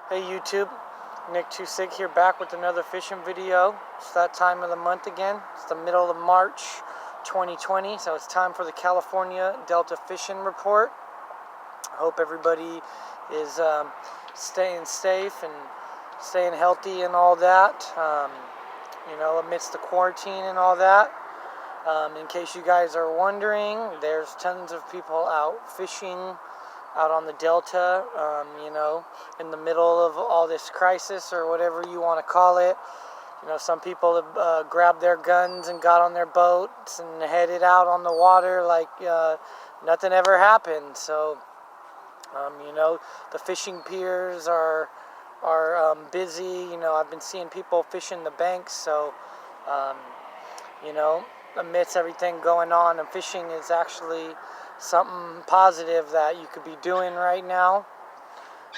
Hey YouTube, Nick Tusig here, back with another fishing video. It's that time of the month again. It's the middle of March 2020, so it's time for the California Delta Fishing Report. I hope everybody is staying safe and staying healthy and all that, amidst the quarantine and all that. In case you guys are wondering, there's tons of people out fishing out on the Delta, in the middle of all this crisis or whatever you want to call it. Some people have grabbed their guns and got on their boats and headed out on the water like nothing ever happened. So, the fishing piers are busy. I've been seeing people fishing the banks. So, amidst everything going on, and fishing is actually something positive that you could be doing right now.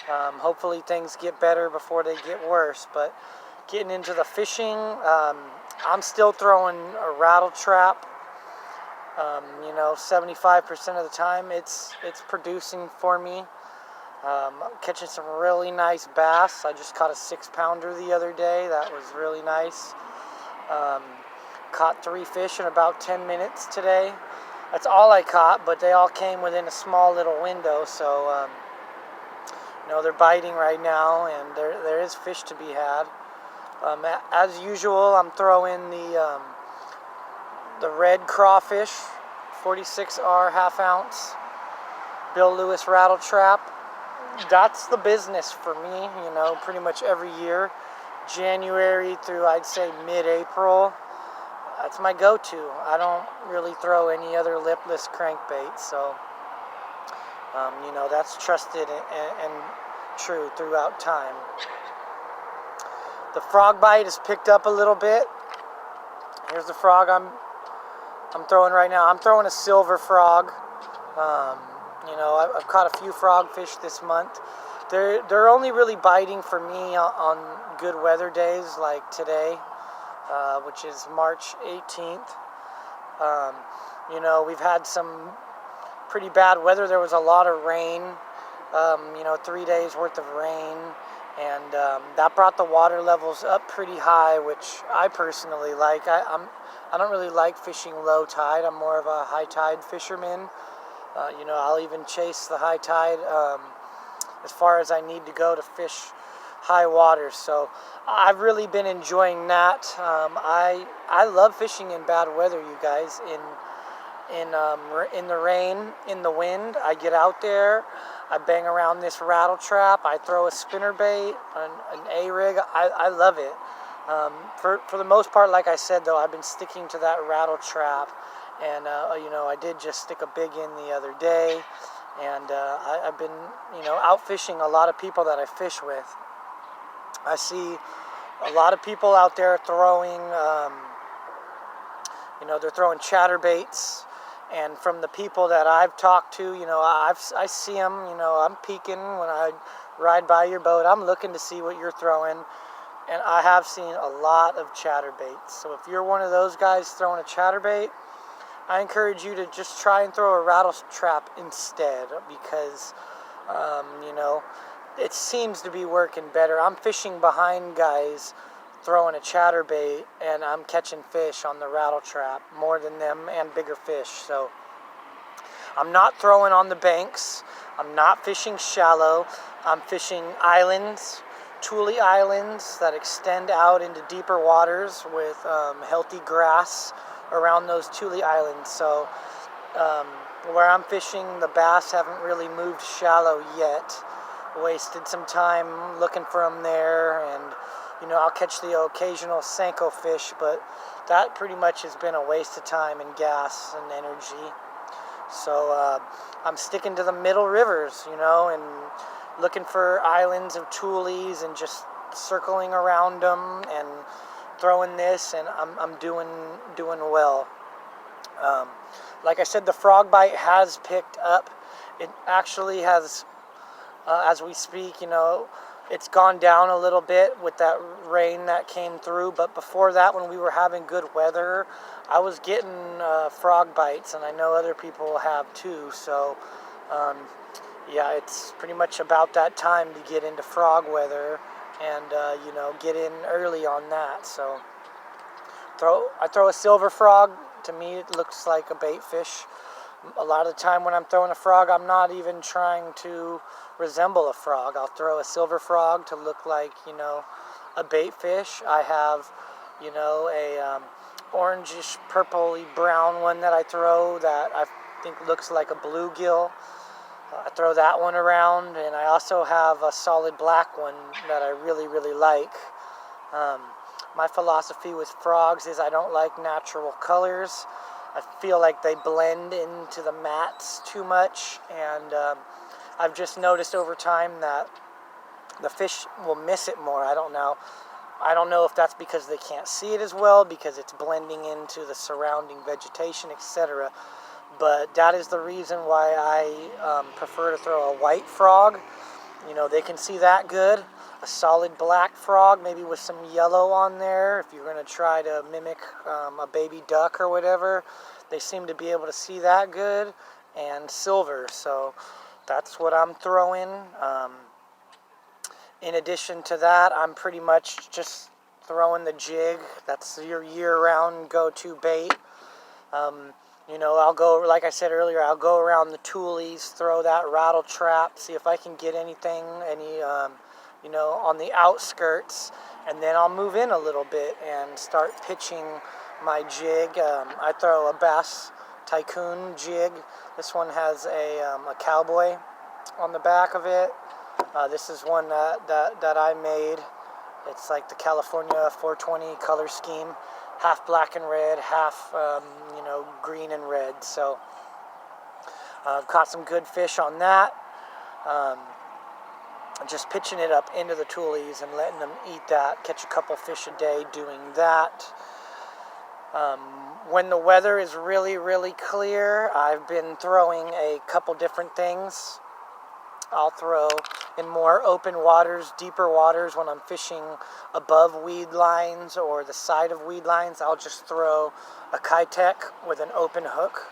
Hopefully things get better before they get worse. But getting into the fishing, I'm still throwing a rattle trap. 75% of the time it's producing for me. I'm catching some really nice bass. I just caught a 6-pounder the other day. That was really nice. Caught 3 fish in about 10 minutes today. That's all I caught, but they all came within a small little window, so they're biting right now, and there is fish to be had. As usual, I'm throwing the red crawfish, 46R ½ ounce, Bill Lewis rattle trap. That's the business for me, pretty much every year, January through, I'd say, mid-April. That's my go-to. I don't really throw any other lipless crankbait, so that's trusted and true throughout time. The frog bite has picked up a little bit. Here's the frog I'm throwing right now. I'm throwing a silver frog. I've caught a few frogfish this month. They're only really biting for me on good weather days like today. Which is March 18th. We've had some pretty bad weather. There was a lot of rain, 3 days worth of rain, and that brought the water levels up pretty high, which I personally like. I don't really like fishing low tide. I'm more of a high tide fisherman. I'll even chase the high tide as far as I need to go to fish high water. So I've really been enjoying that. I love fishing in bad weather, you guys. In the rain, in the wind, I get out there, I bang around this rattle trap, I throw a spinnerbait, an A-rig. I love it. For the most part, like I said, though, I've been sticking to that rattle trap, and I did just stick a big in the other day, and I've been out fishing a lot of people that I fish with. I see a lot of people out there throwing, they're throwing chatterbaits, and from the people that I've talked to, I see them, I'm peeking when I ride by your boat. I'm looking to see what you're throwing, and I have seen a lot of chatterbaits. So if you're one of those guys throwing a chatterbait, I encourage you to just try and throw a rattle trap instead, because, it seems to be working better. I'm fishing behind guys throwing a chatterbait, and I'm catching fish on the rattle trap more than them, and bigger fish. So I'm not throwing on the banks. I'm not fishing shallow. I'm fishing islands, Tule Islands that extend out into deeper waters with healthy grass around those Tule Islands. So where I'm fishing, the bass haven't really moved shallow yet. Wasted some time looking for them there, and I'll catch the occasional Senko fish, but that pretty much has been a waste of time and gas and energy. So I'm sticking to the middle rivers, and looking for islands of Tules and just circling around them and throwing this, and I'm doing well. Like I said, the frog bite has picked up. It actually has. As we speak, it's gone down a little bit with that rain that came through. But before that, when we were having good weather, I was getting frog bites, and I know other people have too. So, yeah, it's pretty much about that time to get into frog weather, and you know, get in early on that. So I throw a silver frog. To me, it looks like a bait fish. A lot of the time when I'm throwing a frog, I'm not even trying to resemble a frog. I'll throw a silver frog to look like, you know, a bait fish. I have, you know, a orangish, purpley brown one that I throw that I think looks like a bluegill. I throw that one around, and I also have a solid black one that I really, really like. Um, my philosophy with frogs is I don't like natural colors. I feel like they blend into the mats too much, and I've just noticed over time that the fish will miss it more. I don't know. I don't know if that's because they can't see it as well, because it's blending into the surrounding vegetation, etc. But that is the reason why I prefer to throw a white frog. You know, they can see that good. A solid black frog, maybe with some yellow on there, if you're going to try to mimic a baby duck or whatever. They seem to be able to see that good. And silver, so that's what I'm throwing. In addition to that, I'm pretty much just throwing the jig. That's your year-round go-to bait. You know, I'll go, like I said earlier, I'll go around the toolies, throw that rattle trap, see if I can get anything, you know, on the outskirts, and then I'll move in a little bit and start pitching my jig. I throw a Bass Tycoon jig. This one has a cowboy on the back of it. This is one that I made. It's like the California 420 color scheme. Half black and red, half, you know, green and red. So caught some good fish on that. Just pitching it up into the toolies and letting them eat that. Catch a couple fish a day doing that. When the weather is really, really clear, I've been throwing a couple different things. I'll throw in more open waters, deeper waters, when I'm fishing above weed lines or the side of weed lines. I'll just throw a Keitech with an open hook,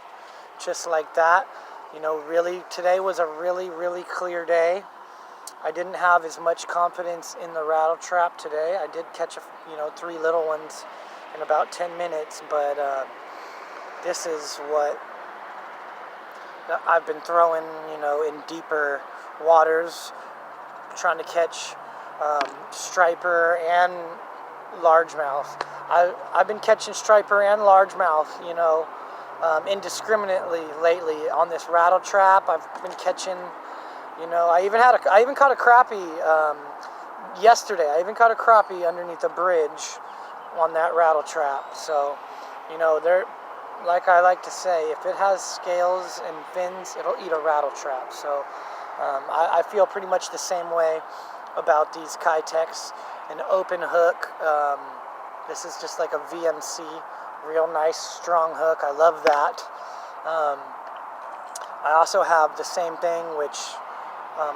just like that. You know, really, today was a really, really clear day. I didn't have as much confidence in the rattle trap today. I did catch, 3 little ones in about 10 minutes, but this is what I've been throwing, you know, in deeper waters, trying to catch striper and largemouth. I've been catching striper and largemouth, you know, indiscriminately lately on this rattle trap. I've been catching, you know, I even caught a crappie yesterday. I even caught a crappie underneath a bridge on that rattle trap. So, you know, like I like to say, if it has scales and fins, it'll eat a rattle trap. So I feel pretty much the same way about these Keitechs. An open hook. This is just like a VMC, real nice strong hook. I love that. I also have the same thing, which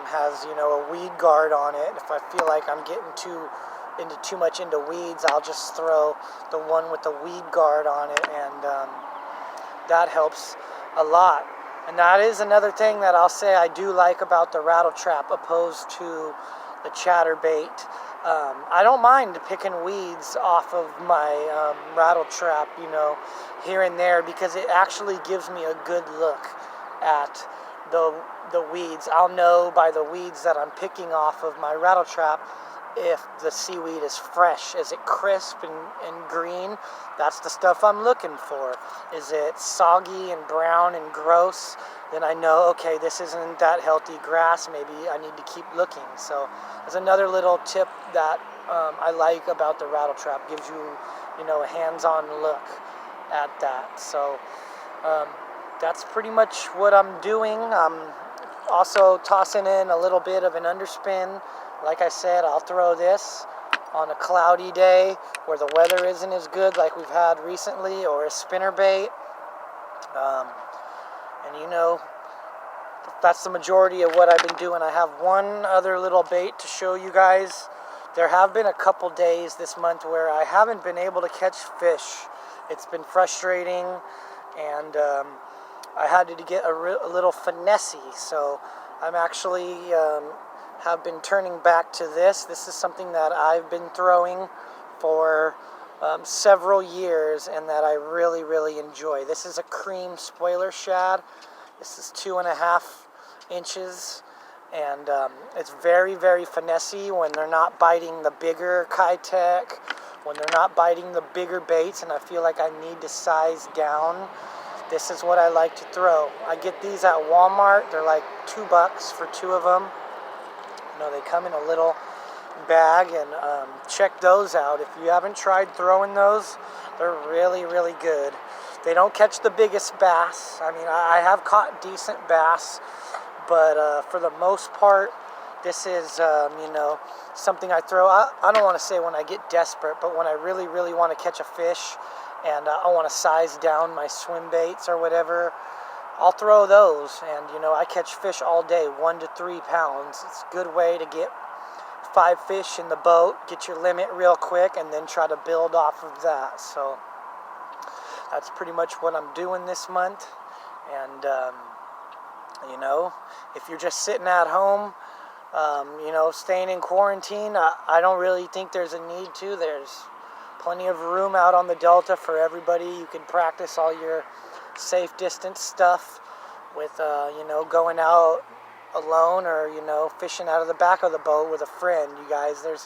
has, you know, a weed guard on it. If I feel like I'm getting too much into weeds, I'll just throw the one with the weed guard on it, and that helps a lot. And that is another thing that I'll say I do like about the rattle trap opposed to the chatterbait. I don't mind picking weeds off of my rattle trap, you know, here and there, because it actually gives me a good look at the weeds. I'll know by the weeds that I'm picking off of my rattle trap if the seaweed is fresh. Is it crisp and green? That's the stuff I'm looking for. Is it soggy and brown and gross? Then I know, okay, this isn't that healthy grass. Maybe I need to keep looking. So there's another little tip that I like about the rattle trap. Gives you, you know, a hands-on look at that. So that's pretty much what I'm doing. I'm also tossing in a little bit of an underspin. Like I said, I'll throw this on a cloudy day where the weather isn't as good like we've had recently, or a spinnerbait. And you know, that's the majority of what I've been doing. I have one other little bait to show you guys. There have been a couple days this month where I haven't been able to catch fish. It's been frustrating, and I had to get a little finessey. So I'm actually have been turning back to this. This is something that I've been throwing for several years and that I really, really enjoy. This is a cream spoiler shad. This is 2.5 inches, and it's very, very finessey when they're not biting the bigger Keitech, when they're not biting the bigger baits, and I feel like I need to size down. This is what I like to throw. I get these at Walmart. They're like $2 for 2 of them. You know, they come in a little bag, and check those out. If you haven't tried throwing those, they're really, really good. They don't catch the biggest bass. I mean, I have caught decent bass, but for the most part, this is, something I throw. I don't want to say when I get desperate, but when I really, really want to catch a fish and I want to size down my swim baits or whatever, I'll throw those. And, I catch fish all day, 1 to 3 pounds. It's a good way to get 5 fish in the boat, get your limit real quick, and then try to build off of that. So that's pretty much what I'm doing this month. And, if you're just sitting at home, staying in quarantine, I don't really think there's a need to. There's plenty of room out on the Delta for everybody. You can practice all your safe distance stuff with, going out alone or, fishing out of the back of the boat with a friend. You guys, there's